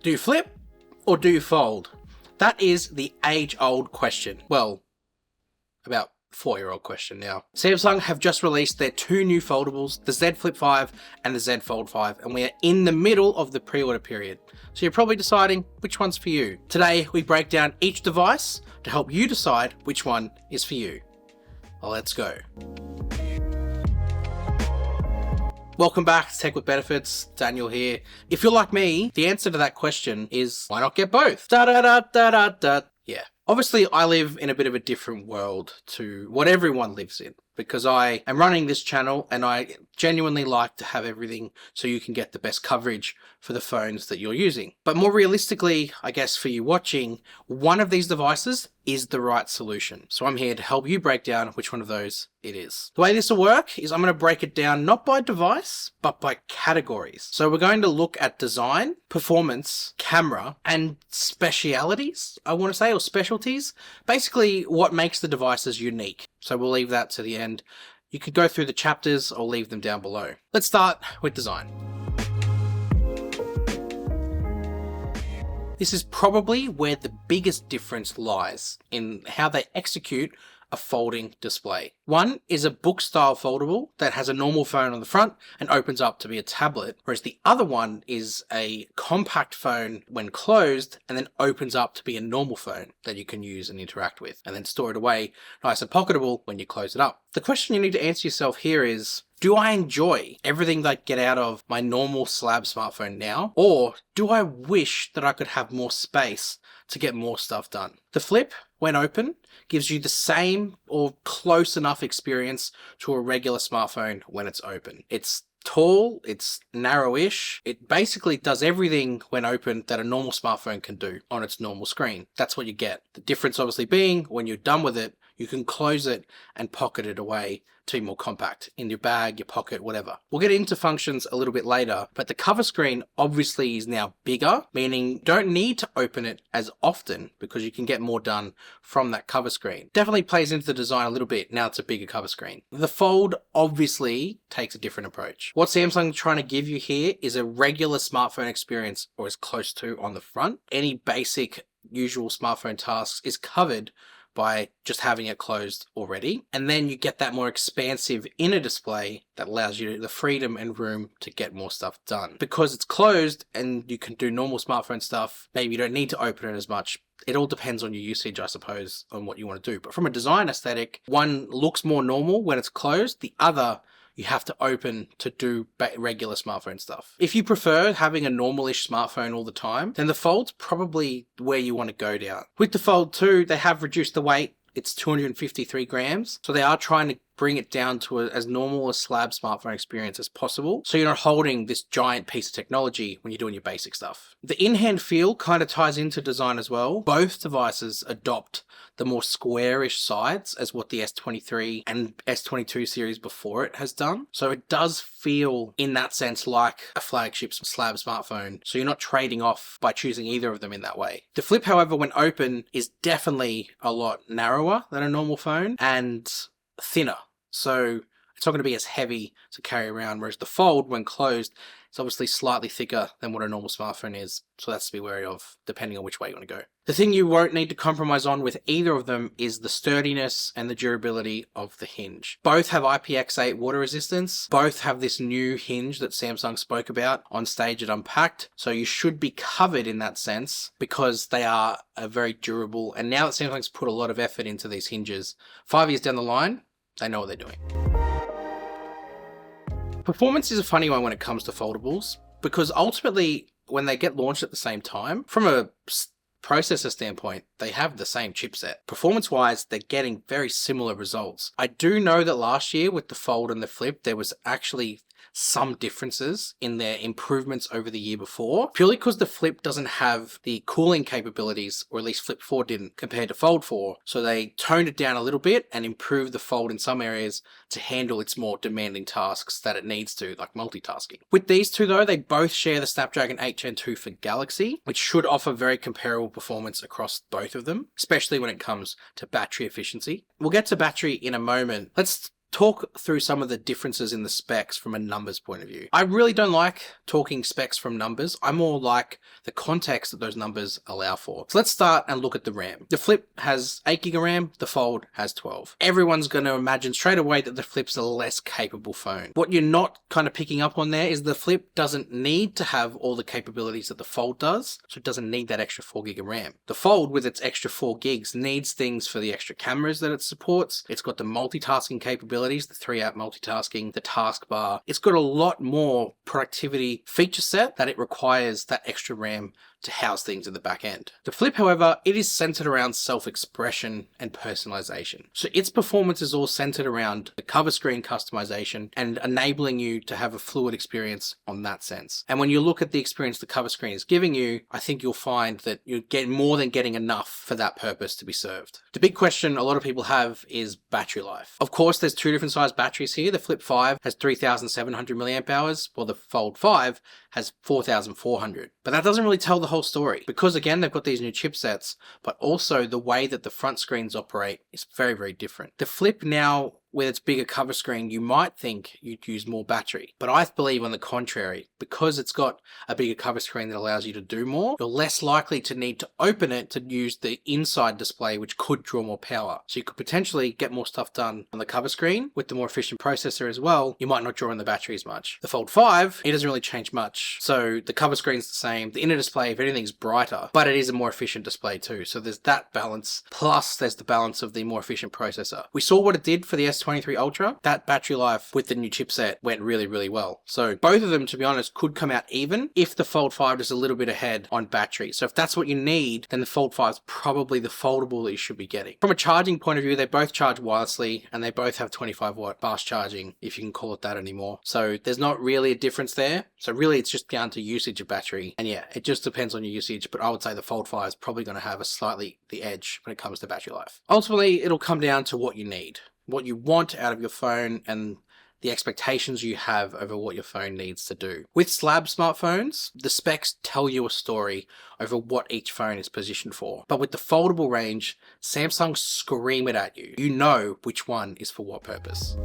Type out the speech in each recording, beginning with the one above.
Do you flip or do you fold? That is the age-old question. Well, about 4-year-old question now. Samsung have just released their two new foldables, the Z Flip5 and the Z Fold5, and we are in the middle of the pre-order period. So you're probably deciding which one's for you. Today, we break down each device to help you decide which one is for you. Well, let's go. Welcome back to Tech with Benefits, Daniel here. If you're like me, the answer to that question is, why not get both? Yeah. Obviously, I live in a bit of a different world to what everyone lives in, because I am running this channel and I genuinely like to have everything so you can get the best coverage for the phones that you're using. But more realistically, I guess for you watching, one of these devices is the right solution. So I'm here to help you break down which one of those it is. The way this will work is I'm going to break it down not by device, but by categories. So we're going to look at design, performance, camera, and specialties, I want to say, or specialties. Basically, what makes the devices unique. So we'll leave that to the end. You could go through the chapters or leave them down below. Let's start with design. This is probably where the biggest difference lies in how they execute a folding display. One is a book style foldable that has a normal phone on the front and opens up to be a tablet, whereas the other one is a compact phone when closed and then opens up to be a normal phone that you can use and interact with, and then store it away nice and pocketable when you close it up. The question you need to answer yourself here is, do I enjoy everything that I get out of my normal slab smartphone now? Or do I wish that I could have more space to get more stuff done? The Flip, when open, gives you the same or close enough experience to a regular smartphone when it's open. It's tall, it's narrowish. It basically does everything when open that a normal smartphone can do on its normal screen. That's what you get. The difference obviously being when you're done with it, you can close it and pocket it away to be more compact in your bag, your pocket, whatever. We'll get into functions a little bit later, but the cover screen obviously is now bigger, meaning you don't need to open it as often because you can get more done from that cover screen. Definitely plays into the design a little bit. Now it's a bigger cover screen. The Fold obviously takes a different approach. What Samsung's trying to give you here is a regular smartphone experience, or as close to, on the front. Any basic usual smartphone tasks is covered by just having it closed already. And then you get that more expansive inner display that allows you the freedom and room to get more stuff done. Because it's closed and you can do normal smartphone stuff, maybe you don't need to open it as much. It all depends on your usage, I suppose, on what you want to do. But from a design aesthetic, one looks more normal when it's closed. The other, you have to open to do regular smartphone stuff. If you prefer having a normalish smartphone all the time, then the Fold's probably where you want to go down. With the Fold 2, they have reduced the weight. It's 253 grams. So they are trying to bring it down to as normal a slab smartphone experience as possible. So you're not holding this giant piece of technology when you're doing your basic stuff. The in-hand feel kind of ties into design as well. Both devices adopt the more squarish sides as what the S23 and S22 series before it has done. So it does feel in that sense like a flagship slab smartphone. So you're not trading off by choosing either of them in that way. The Flip, however, when open is definitely a lot narrower than a normal phone and thinner. So it's not going to be as heavy to carry around, whereas the Fold, when closed, is obviously slightly thicker than what a normal smartphone is. So that's to be wary of, depending on which way you want to go. The thing you won't need to compromise on with either of them is the sturdiness and the durability of the hinge. Both have IPX8 water resistance. Both have this new hinge that Samsung spoke about on stage at Unpacked. So you should be covered in that sense because they are very durable. And now that Samsung's put a lot of effort into these hinges, 5 years down the line, they know what they're doing. Performance is a funny one when it comes to foldables, because ultimately when they get launched at the same time, from a processor standpoint, they have the same chipset. Performance wise, they're getting very similar results. I do know that last year with the Fold and the Flip, there was actually some differences in their improvements over the year before, purely because the Flip doesn't have the cooling capabilities, or at least Flip 4 didn't, compared to Fold 4. So they toned it down a little bit and improved the Fold in some areas to handle its more demanding tasks that it needs to, like multitasking. With these two though, they both share the Snapdragon 8 Gen 2 for Galaxy, which should offer very comparable performance across both of them, especially when it comes to battery efficiency. We'll get to battery in a moment. Let's talk through some of the differences in the specs from a numbers point of view. I really don't like talking specs from numbers. I more like the context that those numbers allow for. So let's start and look at the RAM. The Flip has 8 GB RAM, the Fold has 12. Everyone's going to imagine straight away that the Flip's a less capable phone. What you're not kind of picking up on there is the Flip doesn't need to have all the capabilities that the Fold does, so it doesn't need that extra 4 GB of RAM. The Fold, with its extra 4 gigs, needs things for the extra cameras that it supports. It's got the multitasking capabilities, the 3-app multitasking, the taskbar. It's got a lot more productivity feature set that it requires that extra RAM to house things in the back end. The Flip, however, it is centered around self-expression and personalization. So its performance is all centered around the cover screen customization and enabling you to have a fluid experience on that sense. And when you look at the experience the cover screen is giving you, I think you'll find that you're getting more than getting enough for that purpose to be served. The big question a lot of people have is battery life. Of course, there's two different size batteries here. The Flip 5 has 3,700 milliamp hours, while the Fold 5 has 4,400. But that doesn't really tell the whole story, because again, they've got these new chipsets, but also the way that the front screens operate is very, very different. The Flip now, with its bigger cover screen, you might think you'd use more battery. But I believe on the contrary, because it's got a bigger cover screen that allows you to do more, you're less likely to need to open it to use the inside display, which could draw more power. So you could potentially get more stuff done on the cover screen with the more efficient processor as well. You might not draw on the battery as much. The Fold 5, it doesn't really change much. So the cover screen's the same. The inner display, if anything's brighter, but it is a more efficient display too. So there's that balance. Plus there's the balance of the more efficient processor. We saw what it did for the S23 Ultra. That battery life with the new chipset went really, really well. So both of them, to be honest, could come out even if the Fold 5 is a little bit ahead on battery. So if that's what you need, then the Fold 5 is probably the foldable that you should be getting. From a charging point of view, they both charge wirelessly and they both have 25-watt fast charging, if you can call it that anymore. So there's not really a difference there. So really it's just down to usage of battery. And yeah, it just depends on your usage, but I would say the Fold 5 is probably going to have a slightly the edge when it comes to battery life. Ultimately, it'll come down to what you need, what you want out of your phone, and the expectations you have over what your phone needs to do. With slab smartphones, the specs tell you a story over what each phone is positioned for. But with the foldable range, Samsung scream it at you. You know which one is for what purpose.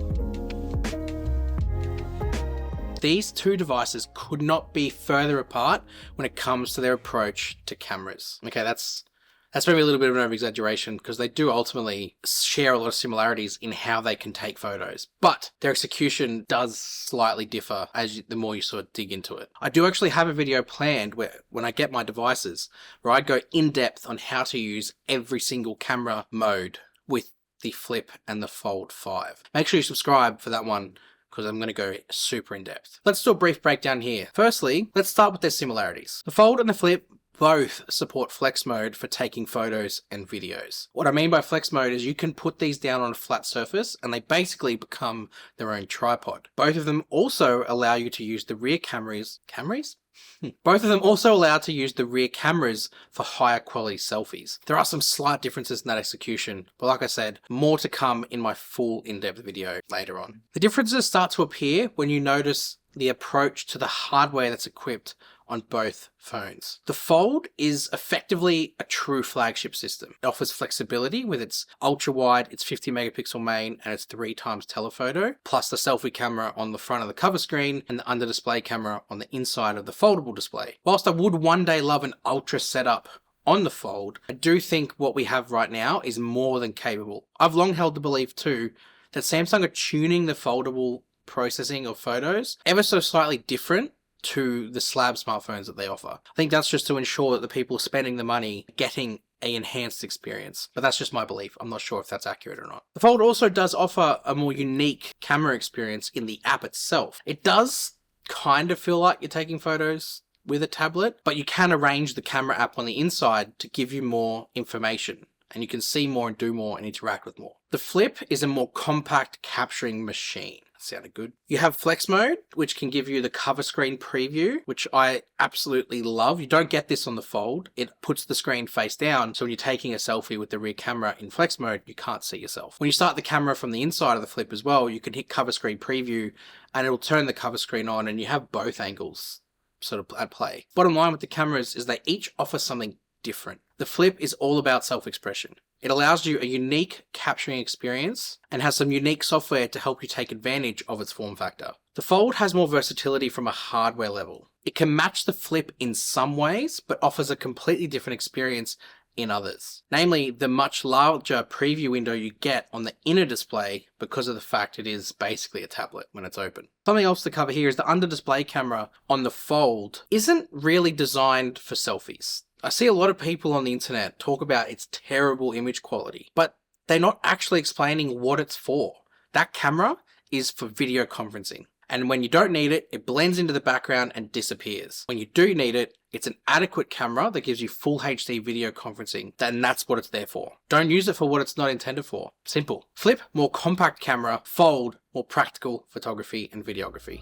These two devices could not be further apart when it comes to their approach to cameras. Okay, that's maybe a little bit of an over-exaggeration, because they do ultimately share a lot of similarities in how they can take photos, but their execution does slightly differ the more you sort of dig into it. I do actually have a video planned where, when I get my devices, where I go in depth on how to use every single camera mode with the Flip and the Fold 5. Make sure you subscribe for that one, because I'm going to go super in depth. Let's do a brief breakdown here. Firstly, let's start with their similarities. The Fold and the Flip both support flex mode for taking photos and videos. What I mean by flex mode is you can put these down on a flat surface and they basically become their own tripod. Both of them also allow you to use the rear cameras. Both of them also allow to use the rear cameras for higher quality selfies. There are some slight differences in that execution, but like I said, more to come in my full in-depth video later on. The differences start to appear when you notice the approach to the hardware that's equipped on both phones. The Fold is effectively a true flagship system. It offers flexibility with its ultra wide, its 50 megapixel main, and its 3x telephoto, plus the selfie camera on the front of the cover screen and the under display camera on the inside of the foldable display. Whilst I would one day love an ultra setup on the Fold, I do think what we have right now is more than capable. I've long held the belief too that Samsung are tuning the foldable processing of photos ever so slightly different to the slab smartphones that they offer. I think that's just to ensure that the people spending the money getting an enhanced experience, but that's just my belief. I'm not sure if that's accurate or not. The Fold also does offer a more unique camera experience in the app itself. It does kind of feel like you're taking photos with a tablet, but you can arrange the camera app on the inside to give you more information, and you can see more and do more and interact with more. The Flip is a more compact capturing machine. Sounded good. You have flex mode, which can give you the cover screen preview, which I absolutely love. You don't get this on the Fold. It puts the screen face down, so when you're taking a selfie with the rear camera in flex mode, you can't see yourself. When you start the camera from the inside of the Flip as well, you can hit cover screen preview and it'll turn the cover screen on, and you have both angles sort of at play. Bottom line with the cameras is they each offer something different. The Flip is all about self-expression. It allows you a unique capturing experience and has some unique software to help you take advantage of its form factor. The Fold has more versatility from a hardware level. It can match the Flip in some ways, but offers a completely different experience in others. Namely, the much larger preview window you get on the inner display because of the fact it is basically a tablet when it's open. Something else to cover here is the under display camera on the Fold isn't really designed for selfies. I see a lot of people on the internet talk about its terrible image quality, but they're not actually explaining what it's for. That camera is for video conferencing. And when you don't need it, it blends into the background and disappears. When you do need it, it's an adequate camera that gives you full HD video conferencing, and that's what it's there for. Don't use it for what it's not intended for. Simple. Flip, more compact camera. Fold, more practical photography and videography.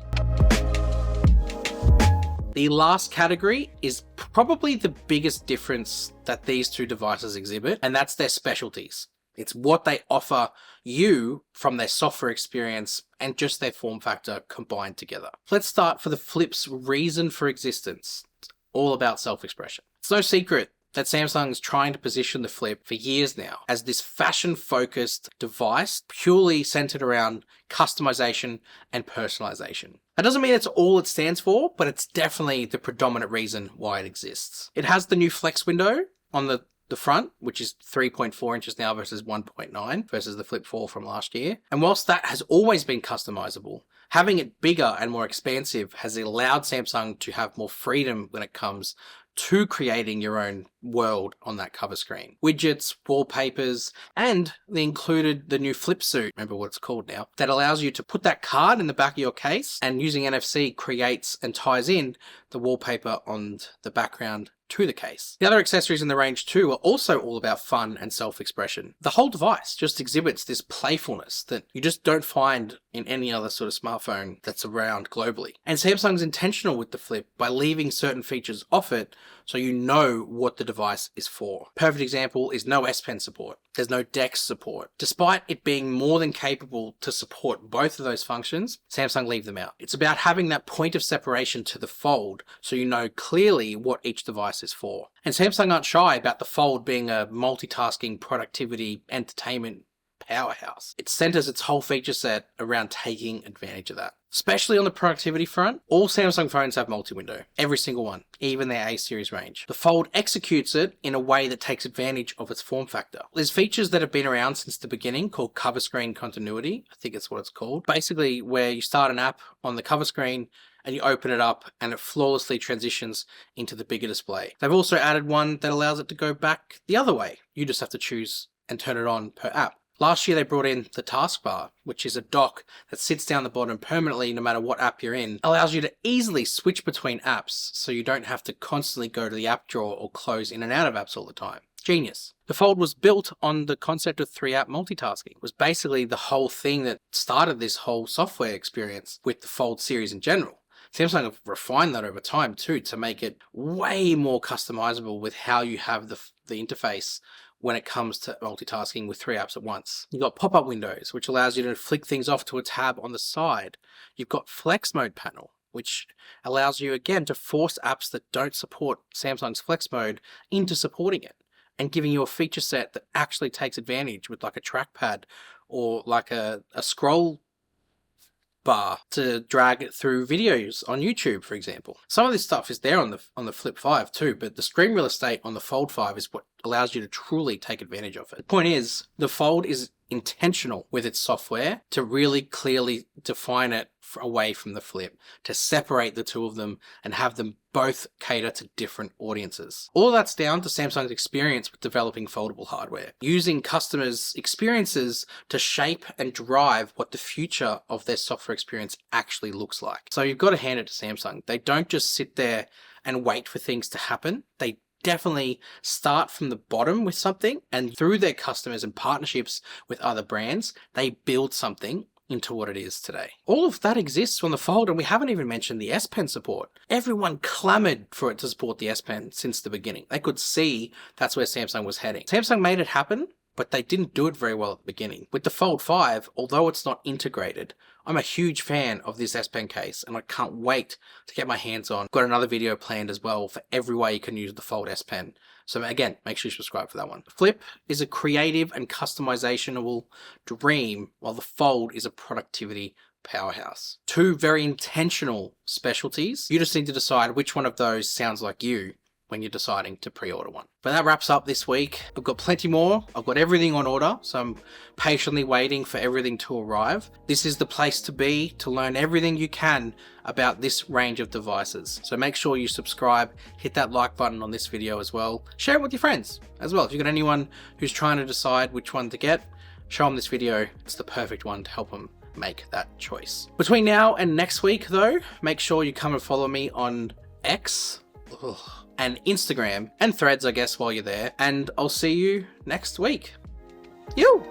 The last category is probably the biggest difference that these two devices exhibit, and that's their specialties. It's what they offer you from their software experience and just their form factor combined together. Let's start for the Flip's reason for existence. It's all about self-expression. It's no secret that Samsung is trying to position the Flip for years now as this fashion-focused device purely centered around customization and personalization. That doesn't mean that's all it stands for, but it's definitely the predominant reason why it exists. It has the new flex window on the front, which is 3.4 inches now versus 1.9 versus the Flip 4 from last year. And whilst that has always been customizable, having it bigger and more expansive has allowed Samsung to have more freedom when it comes to creating your own world on that cover screen. Widgets, wallpapers, and they included the new Flip suit, remember what it's called now, that allows you to put that card in the back of your case and using NFC creates and ties in the wallpaper on the background to the case. The other accessories in the range too are also all about fun and self-expression. The whole device just exhibits this playfulness that you just don't find in any other sort of smartphone that's around globally. And Samsung's intentional with the Flip by leaving certain features off it so you know what the device is for. Perfect example is no S Pen support. There's no DeX support. Despite it being more than capable to support both of those functions, Samsung leave them out. It's about having that point of separation to the Fold so you know clearly what each device is for. And Samsung aren't shy about the Fold being a multitasking productivity entertainment powerhouse. It centers its whole feature set around taking advantage of that. Especially on the productivity front, all Samsung phones have multi-window. Every single one, even their A series range. The Fold executes it in a way that takes advantage of its form factor. There's features that have been around since the beginning called cover screen continuity. I think it's what it's called. Basically, where you start an app on the cover screen and you open it up and it flawlessly transitions into the bigger display. They've also added one that allows it to go back the other way. You just have to choose and turn it on per app. Last year they brought in the taskbar, which is a dock that sits down the bottom permanently no matter what app you're in. It allows you to easily switch between apps so you don't have to constantly go to the app drawer or close in and out of apps all the time. Genius. The Fold was built on the concept of 3-app multitasking. It was basically the whole thing that started this whole software experience with the Fold series in general. Samsung have refined that over time too to make it way more customizable with how you have the interface when it comes to multitasking with 3 apps at once. You've got pop-up windows, which allows you to flick things off to a tab on the side. You've got flex mode panel, which allows you again to force apps that don't support Samsung's flex mode into supporting it and giving you a feature set that actually takes advantage with like a trackpad or like a scroll bar to drag it through videos on YouTube, for example. Some of this stuff is there on the Flip 5 too, but the screen real estate on the Fold 5 is what allows you to truly take advantage of it. The point is, the Fold is intentional with its software to really clearly define it away from the Flip, to separate the two of them and have them both cater to different audiences. All of that's down to Samsung's experience with developing foldable hardware, using customers' experiences to shape and drive what the future of their software experience actually looks like. So you've got to hand it to Samsung. They don't just sit there and wait for things to happen. They definitely start from the bottom with something, and through their customers and partnerships with other brands, they build something into what it is today. All of that exists on the Fold, and we haven't even mentioned the S Pen support. Everyone clamored for it to support the S Pen since the beginning. They could see that's where Samsung was heading. Samsung made it happen, but they didn't do it very well at the beginning. With the Fold 5, although it's not integrated, I'm a huge fan of this S Pen case and I can't wait to get my hands on. Got another video planned as well for every way you can use the Fold S Pen. So again, make sure you subscribe for that one. Flip is a creative and customizationable dream, while the Fold is a productivity powerhouse. Two very intentional specialties. You just need to decide which one of those sounds like you when you're deciding to pre-order one. But that wraps up this week. I've got plenty more. I've got everything on order, so I'm patiently waiting for everything to arrive. This is the place to be to learn everything you can about this range of devices. So make sure you subscribe, hit that like button on this video as well. Share it with your friends as well. If you've got anyone who's trying to decide which one to get, show them this video. It's the perfect one to help them make that choice. Between now and next week though, make sure you come and follow me on X. And Instagram and Threads, I guess, while you're there. And I'll see you next week. You!